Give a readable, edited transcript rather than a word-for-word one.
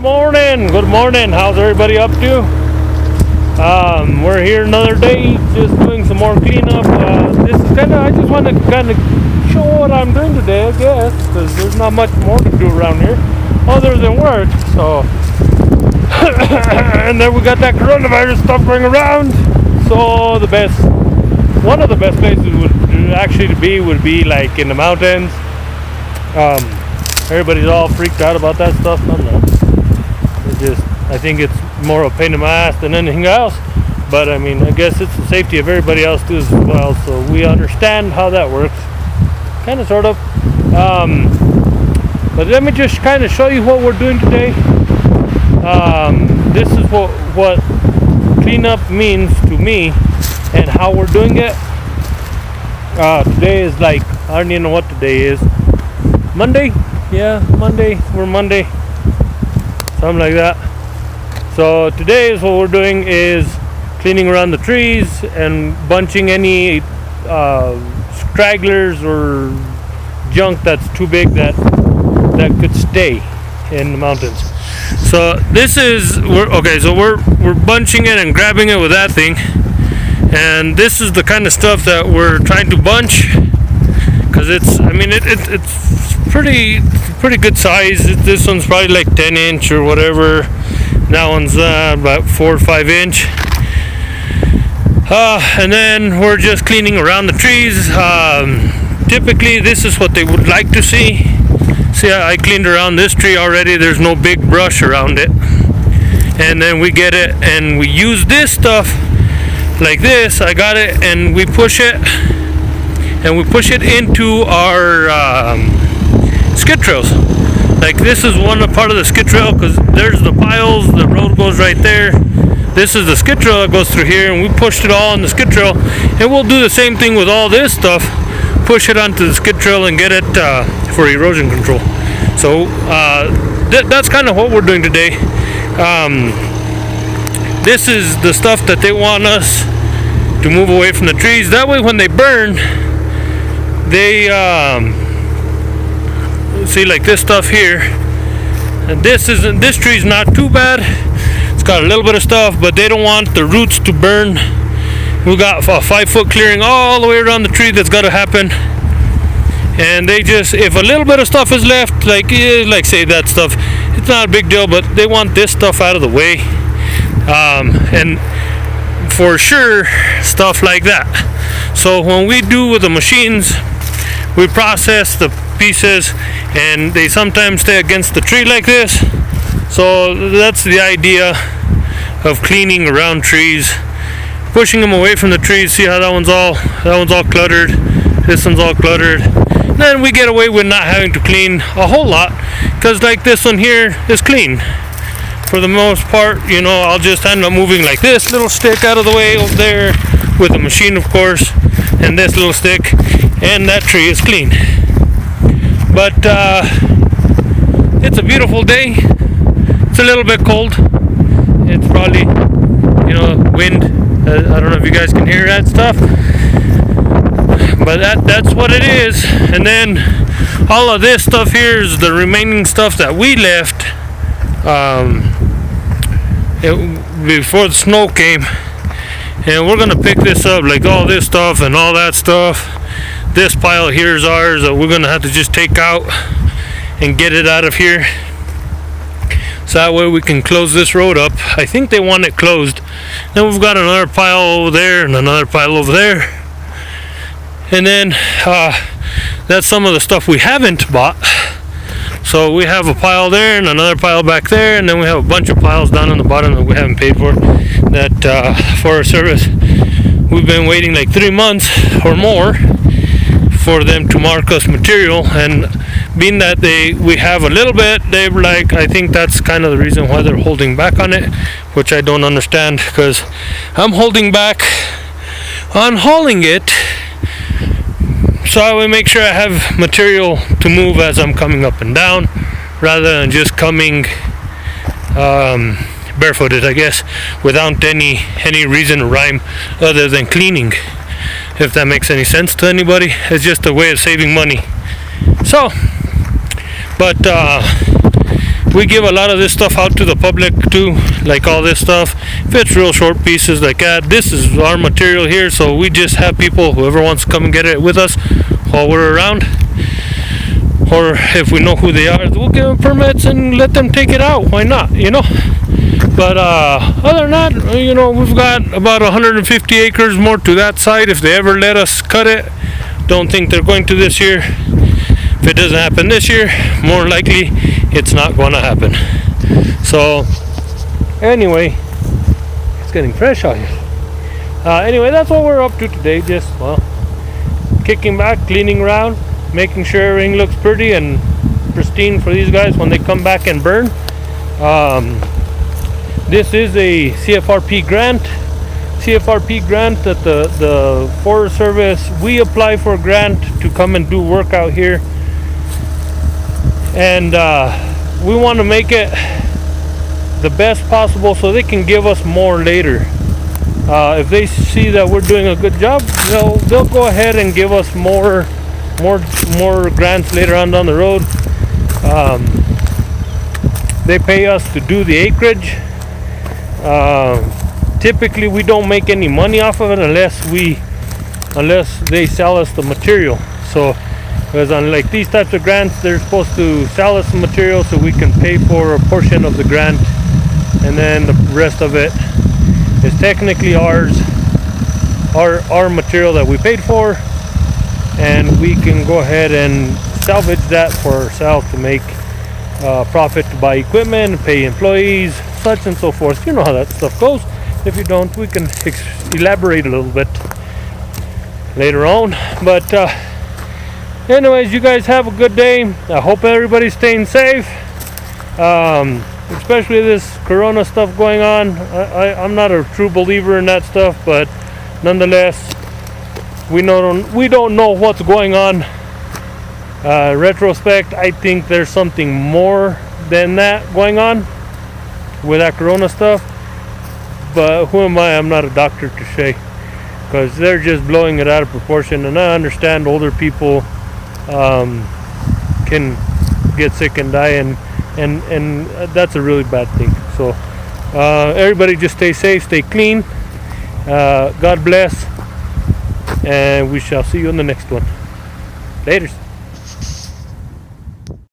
Good morning. How's everybody up to? We're here another day, just doing some more cleanup. This is I just want to kind of show what I'm doing today, I guess, because there's not much more to do around here other than work. So, and then we got that coronavirus stuff going around. So one of the best places would be like in the mountains. Everybody's all freaked out about that stuff. I'm not. I think it's more a pain in my ass than anything else. But I mean, I guess it's the safety of everybody else too as well. So we understand how that works, kind of, sort of. But let me just kind of show you what we're doing today. This is what cleanup means to me and how we're doing it. Today is I don't even know what today is. Monday? Yeah, Monday. We're Monday. Something like that. So today is what we're doing is cleaning around the trees and bunching any stragglers or junk that's too big that could stay in the mountains. So we're bunching it and grabbing it with that thing, and this is the kind of stuff that we're trying to bunch because it's pretty good size. This one's probably like 10-inch or whatever. That one's about 4 or 5 inch. And then we're just cleaning around the trees. Typically this is what they would like to see. See, I cleaned around this tree already. There's no big brush around it. And then we get it and we use this stuff like this. I got it and we push it. And we push it into our skid trails. Like this is part of the skid trail because there's the piles, the road goes right there. This is the skid trail that goes through here, and we pushed it all on the skid trail. And we'll do the same thing with all this stuff, push it onto the skid trail and get it for erosion control. So that's kind of what we're doing today. This is the stuff that they want us to move away from the trees. That way when they burn, they see, like this stuff here, and this tree's not too bad. It's got a little bit of stuff, but they don't want the roots to burn. We got a 5-foot clearing all the way around the tree that's got to happen. And they just, if a little bit of stuff is left, like say that stuff, it's not a big deal, but they want this stuff out of the way. And for sure, stuff like that. So when we do with the machines, we process the pieces and they sometimes stay against the tree like this. So that's the idea of cleaning around trees, pushing them away from the trees. See how that one's all cluttered, this one's all cluttered. Then we get away with not having to clean a whole lot because like this one here is clean for the most part. I'll just end up moving like this little stick out of the way over there with the machine, of course, and this little stick, and that tree is clean. But it's a beautiful day. It's a little bit cold. It's probably, wind. I don't know if you guys can hear that stuff. But that's what it is. And then all of this stuff here is the remaining stuff that we left before the snow came. And we're going to pick this up, like all this stuff and all that stuff. This pile here is ours that we're going to have to just take out and get it out of here. So that way we can close this road up. I think they want it closed. Then we've got another pile over there and another pile over there. And then that's some of the stuff we haven't bought. So we have a pile there and another pile back there, and then we have a bunch of piles down on the bottom that we haven't paid for. That for our service, we've been waiting like 3 months or more for them to mark us material, and being that we have a little bit, they were like, I think that's kind of the reason why they're holding back on it, which I don't understand because I'm holding back on hauling it so I will make sure I have material to move as I'm coming up and down rather than just coming barefooted, I guess, without any reason or rhyme other than cleaning. If that makes any sense to anybody, it's just a way of saving money. So, but we give a lot of this stuff out to the public too, like all this stuff. If it's real short pieces like that, this is our material here, so we just have people, whoever wants to come and get it with us while we're around, or if we know who they are, we'll give them permits and let them take it out. Why not, you know? But other than that, you know, we've got about 150 acres more to that side if they ever let us cut it. Don't think they're going to this year. If it doesn't happen this year, more likely it's not going to happen. So anyway, it's getting fresh out here. Anyway, that's what we're up to today. Just, well, kicking back, cleaning around, making sure everything looks pretty and pristine for these guys when they come back and burn. This is a CFRP grant. CFRP grant that the Forest Service, we apply for a grant to come and do work out here. And we want to make it the best possible so they can give us more later. If they see that we're doing a good job, they'll go ahead and give us more grants later on down the road. They pay us to do the acreage. Typically we don't make any money off of it unless they sell us the material. So because unlike these types of grants, they're supposed to sell us the material so we can pay for a portion of the grant, and then the rest of it is technically ours, our material that we paid for, and we can go ahead and salvage that for ourselves to make profit, to buy equipment, pay employees, such and so forth. You know how that stuff goes. If you don't, we can elaborate a little bit later on. But anyways, you guys have a good day. I hope everybody's staying safe, especially this corona stuff going on. I'm not a true believer in that stuff, but nonetheless, we don't know what's going on. Retrospect, I think there's something more than that going on with that corona stuff, but who am I? I'm not a doctor to say, because they're just blowing it out of proportion, and I understand older people can get sick and die, and that's a really bad thing. So everybody just stay safe, stay clean, God bless, and we shall see you in the next one. Laters.